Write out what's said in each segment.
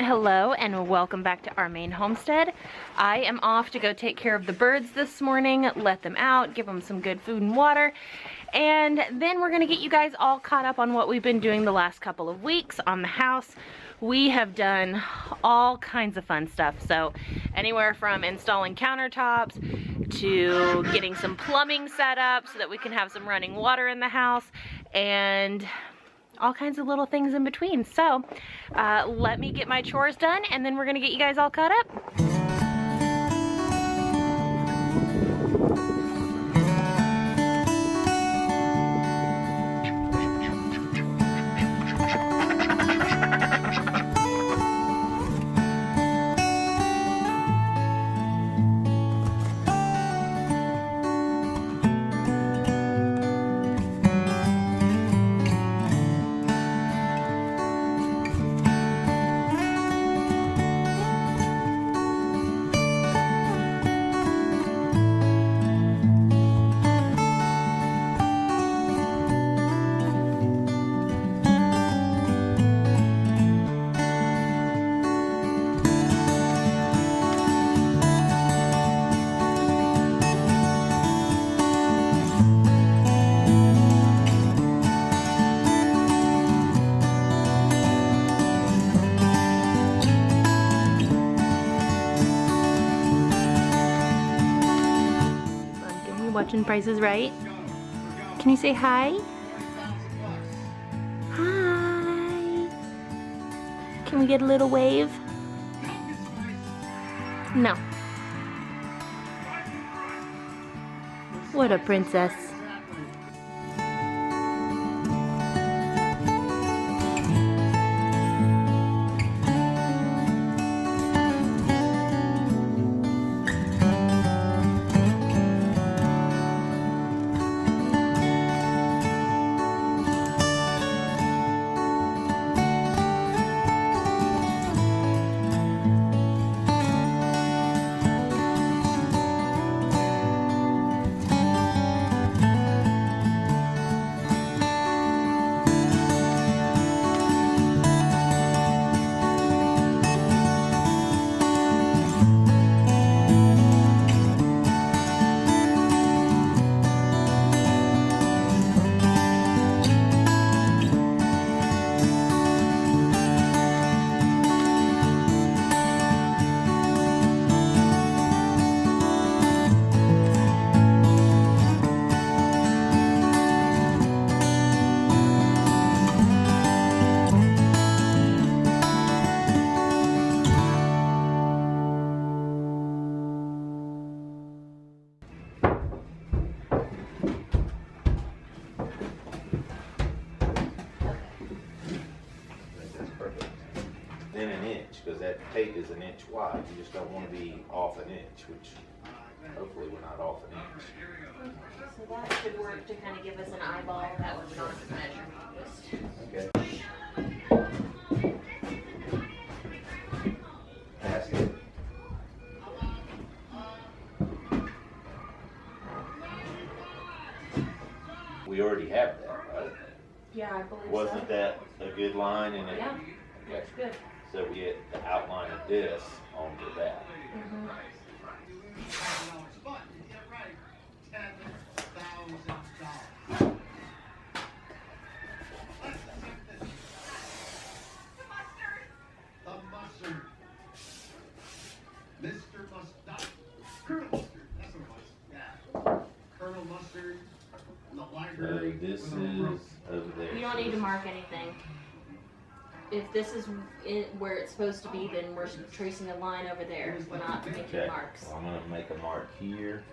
Hello and welcome back to our Maine homestead. I am off to go take care of the birds this morning, let them out, give them some good food and water, and then we're gonna get you guys all caught up on what we've been doing the last couple of weeks on the house. We have done all kinds of fun stuff, so anywhere from installing countertops to getting some plumbing set up so that we can have some running water in the house, and all kinds of little things in between. So let me get my chores done and then we're gonna get you guys all caught up. Watching Price is Right. Can you say hi? Hi. Can we get a little wave? No. What a princess. Then an inch, because that tape is an inch wide. You just don't want to be off an inch, which hopefully we're not off an inch. So that should work to kind of give us an eyeball. That would not measure just. Okay. That's it. We already have that, right? Yeah, I believe Wasn't that a good line? And Yeah, that's good. So we get the outline of this onto that. Mr. Mustard. Colonel Mustard. That's what it was. Yeah. Colonel Mustard. The library. So this is over there. You don't need to mark anything. If this is where it's supposed to be, then we're tracing a line over there. We're not making marks. Well, I'm going to make a mark here.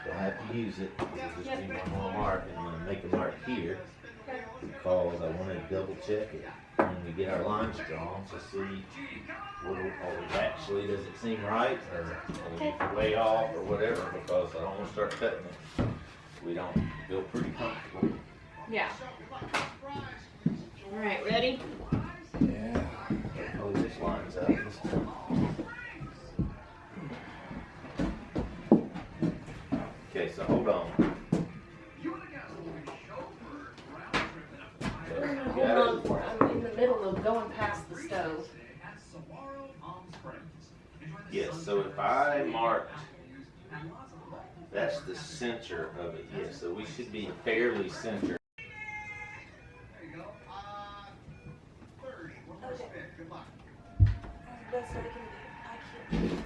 Don't have to use it. It'll just be one more mark. And I'm going to make a mark here because I want to double check it when we get our lines drawn to see actually, does it seem right or are we way off or whatever, because I don't want to start cutting it. We don't feel pretty comfortable. Yeah. All right, ready? Yeah. Oh, this lines up this time. Okay, so hold on. Hold on for it. I'm in the middle of going past the stove. Yes, so if I marked, that's the center of it, yes, so we should be fairly centered. There you go. Third, one more spin. Good luck. That's what I can do. I can't see.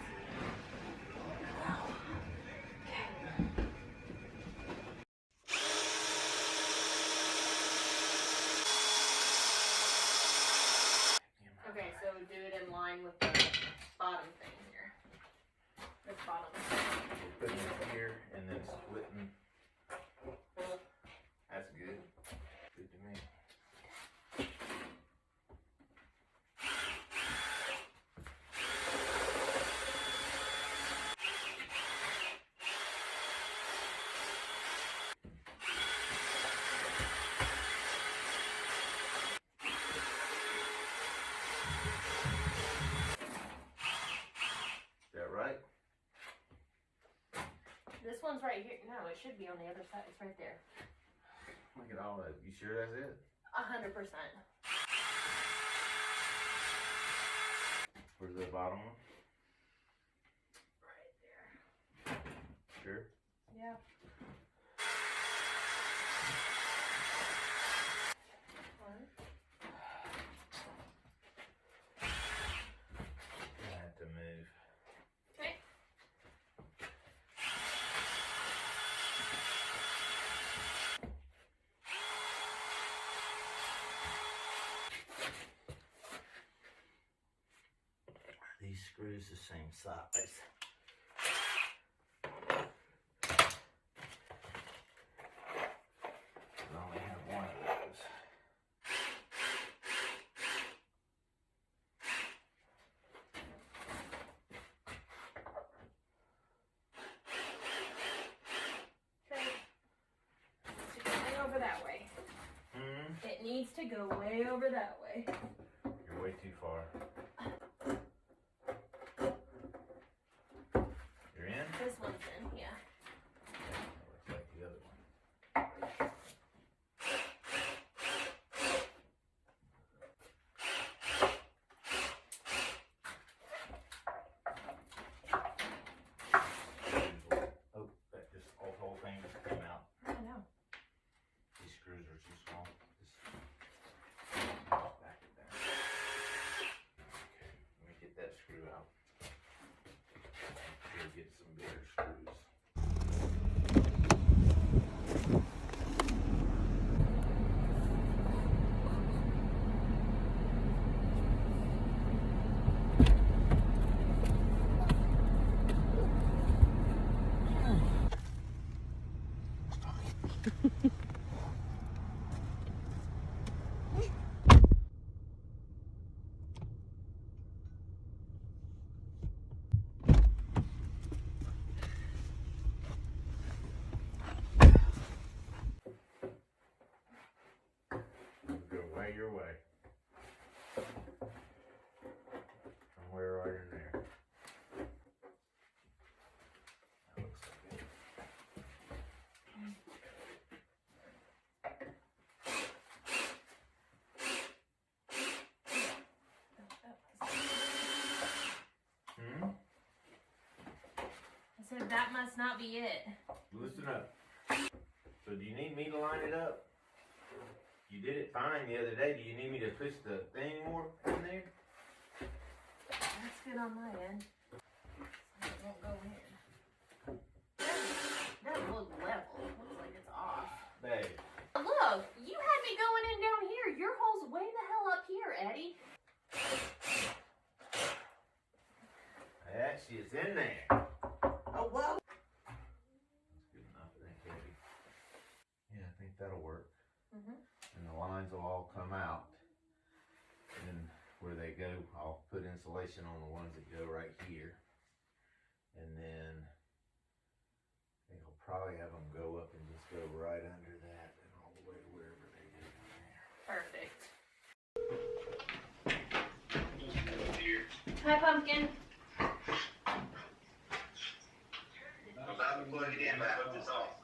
Okay, so do it in line with the bottom thing here. This bottom thing. Putting it here and then splitting. That's good. Good to me. Is that right? This one's right here. No, it should be on the other side. It's right there. Look at all that. You sure that's it? 100%. Where's the bottom one? Right there. Sure. Yeah. I have to move. Okay. Are these screws the same size? I only have one of those. Okay. Needs to go way over that way. It needs to go way over that way. You're way too far. You're in? This one's in, yeah. That looks like the other one. Oh, that just whole thing just came out. I know. These screws are too small. Just back it down. Okay, let me get that screw out. Here, get some bigger screws. Go way your way. From where right in there. That looks like it. I said that must not be it. Listen up. So do you need me to line it up? You did it fine the other day. Do you need me to push the thing more in there? That's good on my end. It won't go in. That look level. Looks like it's off. Babe. Look, you had me going in down here. Your hole's way the hell up here, Eddie. That shit's in there. Oh, whoa. That's good enough. It ain't heavy. Yeah, I think that'll work. And the lines will all come out. And where they go, I'll put insulation on the ones that go right here. And then they'll probably have them go up and just go right under that and all the way to wherever they go from there. Perfect. Hi, Pumpkin. I'm about to plug it in, but I hope it's off.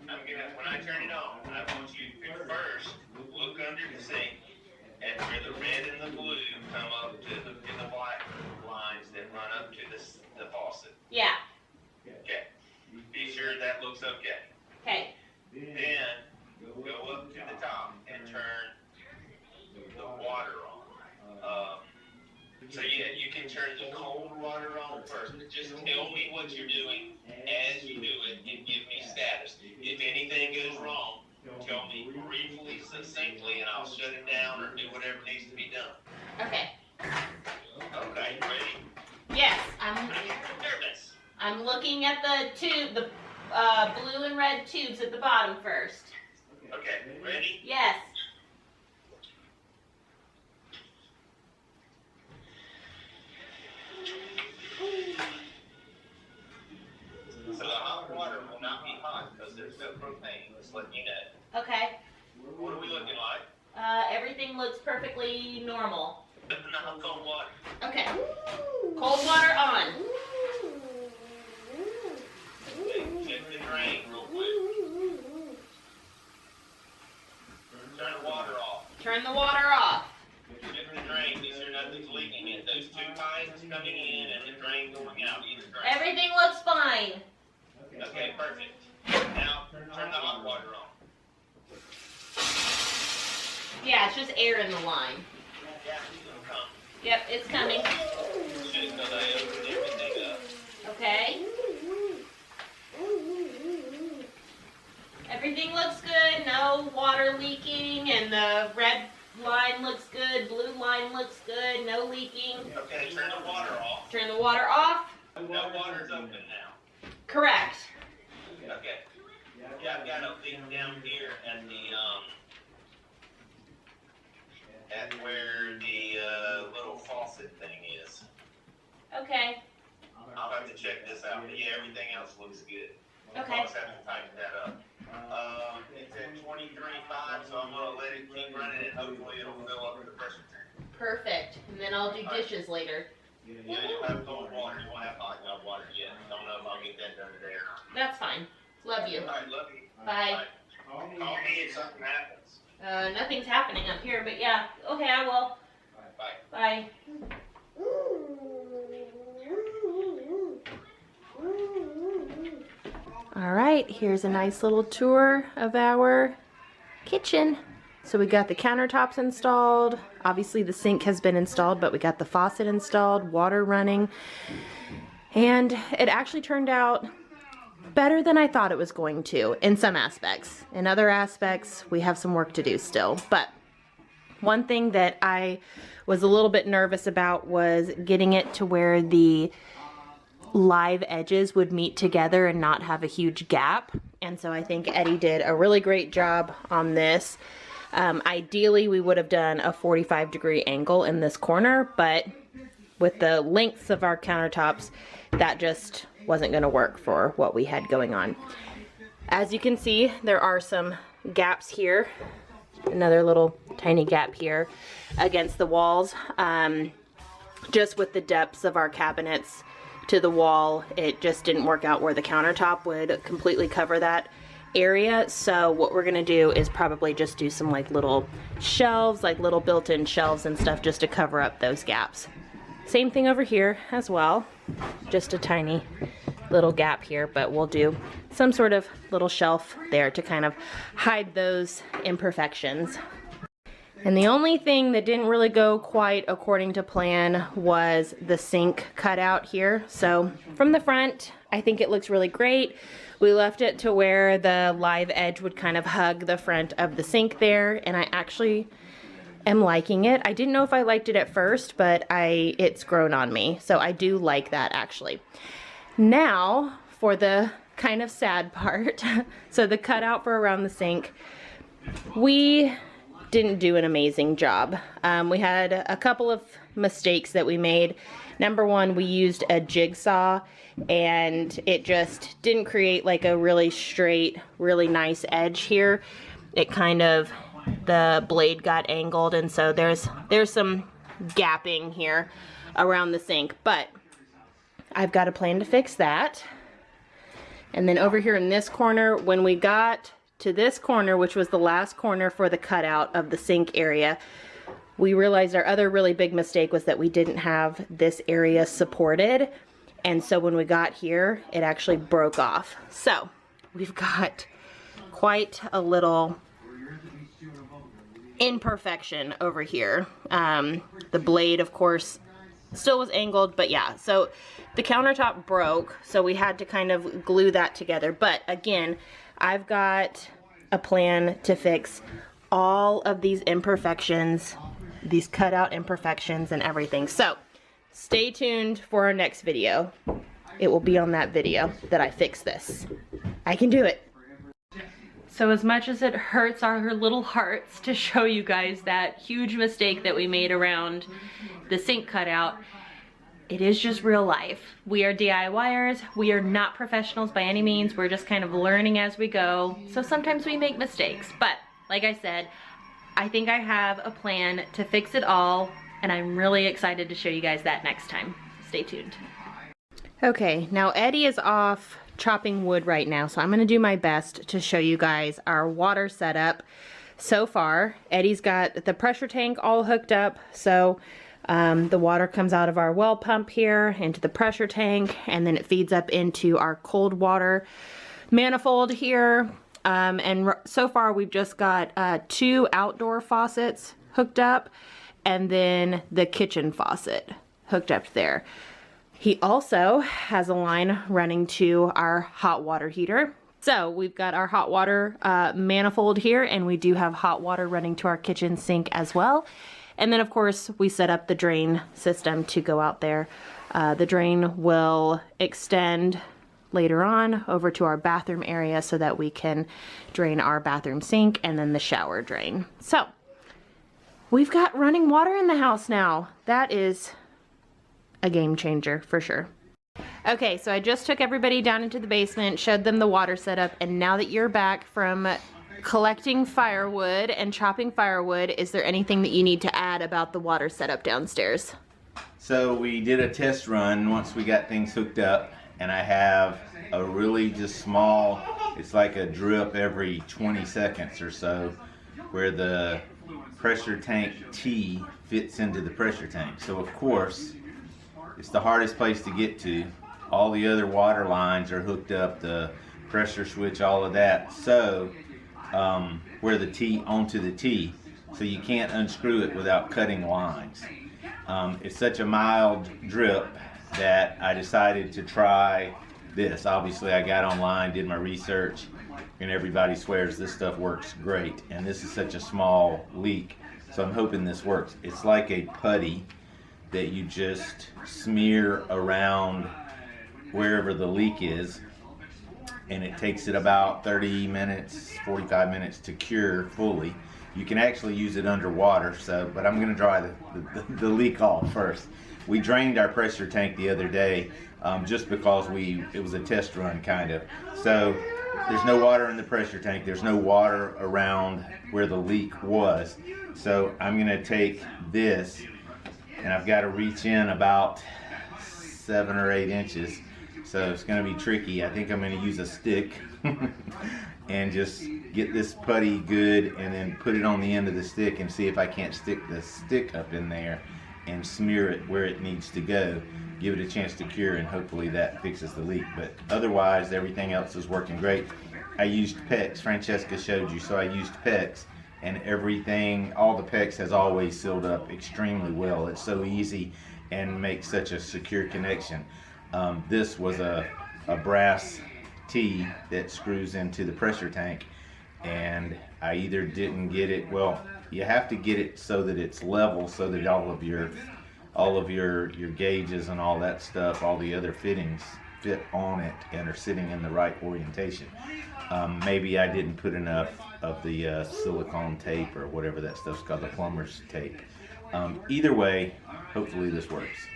I'm gonna, when I turn it on, I want you to first look under the sink at looks okay. Okay. Then go up to the top and turn the water on. So yeah, you can turn the cold water on first. Just tell me what you're doing as you do it and give me status. If anything goes wrong, tell me briefly, succinctly, and I'll shut it down or do whatever needs to be done. Okay. Okay, ready? Yes, Nervous. I'm looking at the tube, the blue and red tubes at the bottom first. Okay, ready? Yes. So the hot water will not be hot because there's no propane. Just letting you know. Okay. What are we looking like? Everything looks perfectly normal. Not cold water. Okay. Cold water on. Okay, check the drain real quick. Turn the water off. Turn the water off. Check the drain. Make sure nothing's leaking in. Those two pipes coming in and the drain going out. Either drain. Everything looks fine. Okay, perfect. Now turn the hot water on. Yeah, it's just air in the line. Yeah, it's gonna come. Yep, it's coming. Just because I opened everything up. Okay. Everything looks good. No water leaking, and the red line looks good. Blue line looks good. No leaking. Okay, turn the water off. Turn the water off. No water's open now. Correct. Okay. Yeah, I've got a leak down here at the at where the little faucet thing is. Okay. I'll have to check this out. But yeah, everything else looks good. Okay. I'll just have to tighten that up. It's at 23.5, so I'm gonna let it keep running and hopefully it'll fill up the pressure tank. Perfect. And then I'll do dishes later. Yeah, you'll have cold water. You won't have hot water yet. Don't know if I'll get that done today or not. That's fine. Love you. All right, love you. Bye. Call me if something happens. Nothing's happening up here, but yeah. Okay, I will. Bye. Bye. All right, here's a nice little tour of our kitchen. So we got the countertops installed. Obviously the sink has been installed, but we got the faucet installed, water running. And it actually turned out better than I thought it was going to in some aspects. In other aspects, we have some work to do still. But one thing that I was a little bit nervous about was getting it to where the live edges would meet together and not have a huge gap. And so I think Eddie did a really great job on this. Ideally, we would have done a 45-degree angle in this corner, but with the lengths of our countertops, that just wasn't going to work for what we had going on. As you can see, there are some gaps here. Another little tiny gap here against the walls. Just with the depths of our cabinets to the wall, it just didn't work out where the countertop would completely cover that area. So what we're gonna do is probably just do some like little shelves, like little built-in shelves and stuff, just to cover up those gaps. Same thing over here as well, just a tiny little gap here, but we'll do some sort of little shelf there to kind of hide those imperfections. And the only thing that didn't really go quite according to plan was the sink cutout here. So from the front, I think it looks really great. We left it to where the live edge would kind of hug the front of the sink there, and I actually am liking it. I didn't know if I liked it at first, but it's grown on me. So I do like that actually. Now for the kind of sad part. So the cutout for around the sink, we didn't do an amazing job. We had a couple of mistakes that we made. Number one, we used a jigsaw and it just didn't create like a really straight, really nice edge here. It kind of, the blade got angled, and so there's some gapping here around the sink, but I've got a plan to fix that. And then over here in this corner, when we got to this corner, which was the last corner for the cutout of the sink area, we realized our other really big mistake was that we didn't have this area supported. And so when we got here, it actually broke off. So we've got quite a little imperfection over here. The blade, of course, still was angled, but yeah, so the countertop broke, so we had to kind of glue that together. But again, I've got a plan to fix all of these imperfections, these cutout imperfections and everything. So stay tuned for our next video. It will be on that video that I fix this. I can do it. So as much as it hurts our little hearts to show you guys that huge mistake that we made around the sink cutout, it is just real life. We are DIYers. We are not professionals by any means. We're just kind of learning as we go. So sometimes we make mistakes. But like I said, I think I have a plan to fix it all, and I'm really excited to show you guys that next time. Stay tuned. Okay, now Eddie is off chopping wood right now, so I'm gonna do my best to show you guys our water setup so far. Eddie's got the pressure tank all hooked up, so the water comes out of our well pump here into the pressure tank, and then it feeds up into our cold water manifold here. And so far we've just got 2 outdoor faucets hooked up, and then the kitchen faucet hooked up there. He also has a line running to our hot water heater. So we've got our hot water manifold here, and we do have hot water running to our kitchen sink as well. And then of course we set up the drain system to go out there. The drain will extend later on over to our bathroom area so that we can drain our bathroom sink and then the shower drain. So we've got running water in the house now. That is a game changer for sure. Okay, so I just took everybody down into the basement, showed them the water setup, and now that you're back from collecting firewood and chopping firewood, is there anything that you need to add about the water setup downstairs? So we did a test run once we got things hooked up, and I have a really just small, it's like a drip every 20 seconds or so, where the pressure tank T fits into the pressure tank. So of course, it's the hardest place to get to. All the other water lines are hooked up, the pressure switch, all of that. So where the T onto the T, so you can't unscrew it without cutting lines. It's such a mild drip that I decided to try this. Obviously I got online, did my research, and everybody swears this stuff works great. And this is such a small leak, so I'm hoping this works. It's like a putty that you just smear around wherever the leak is, and it takes it about 30 minutes, 45 minutes to cure fully. You can actually use it underwater, but I'm gonna dry the leak off first. We drained our pressure tank the other day just because it was a test run kind of. So there's no water in the pressure tank, there's no water around where the leak was. So I'm gonna take this, and I've got to reach in about 7 or 8 inches, so it's going to be tricky. I think I'm going to use a stick and just get this putty good, and then put it on the end of the stick and see if I can't stick the stick up in there and smear it where it needs to go, give it a chance to cure, and hopefully that fixes the leak. But otherwise everything else is working great. I used PEX, Francesca showed you, so I used PEX. And everything, all the PEX has always sealed up extremely well. It's so easy and makes such a secure connection. This was a brass T that screws into the pressure tank, and I either didn't get it, well, you have to get it so that it's level, so that all of your gauges and all that stuff, all the other fittings fit on it and are sitting in the right orientation. Maybe I didn't put enough of the silicone tape or whatever that stuff's called, the plumber's tape. Either way, hopefully this works.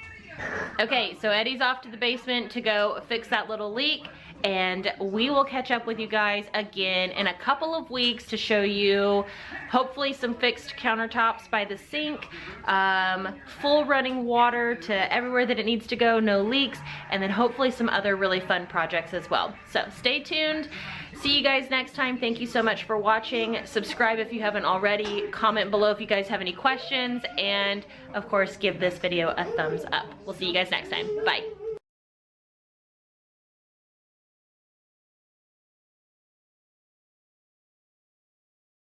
Okay, so Eddie's off to the basement to go fix that little leak, and we will catch up with you guys again in a couple of weeks to show you hopefully some fixed countertops by the sink, full running water to everywhere that it needs to go, no leaks, and then hopefully some other really fun projects as well. So stay tuned. See you guys next time. Thank you so much for watching. Subscribe if you haven't already. Comment below if you guys have any questions, and of course give this video a thumbs up. We'll see you guys next time. Bye.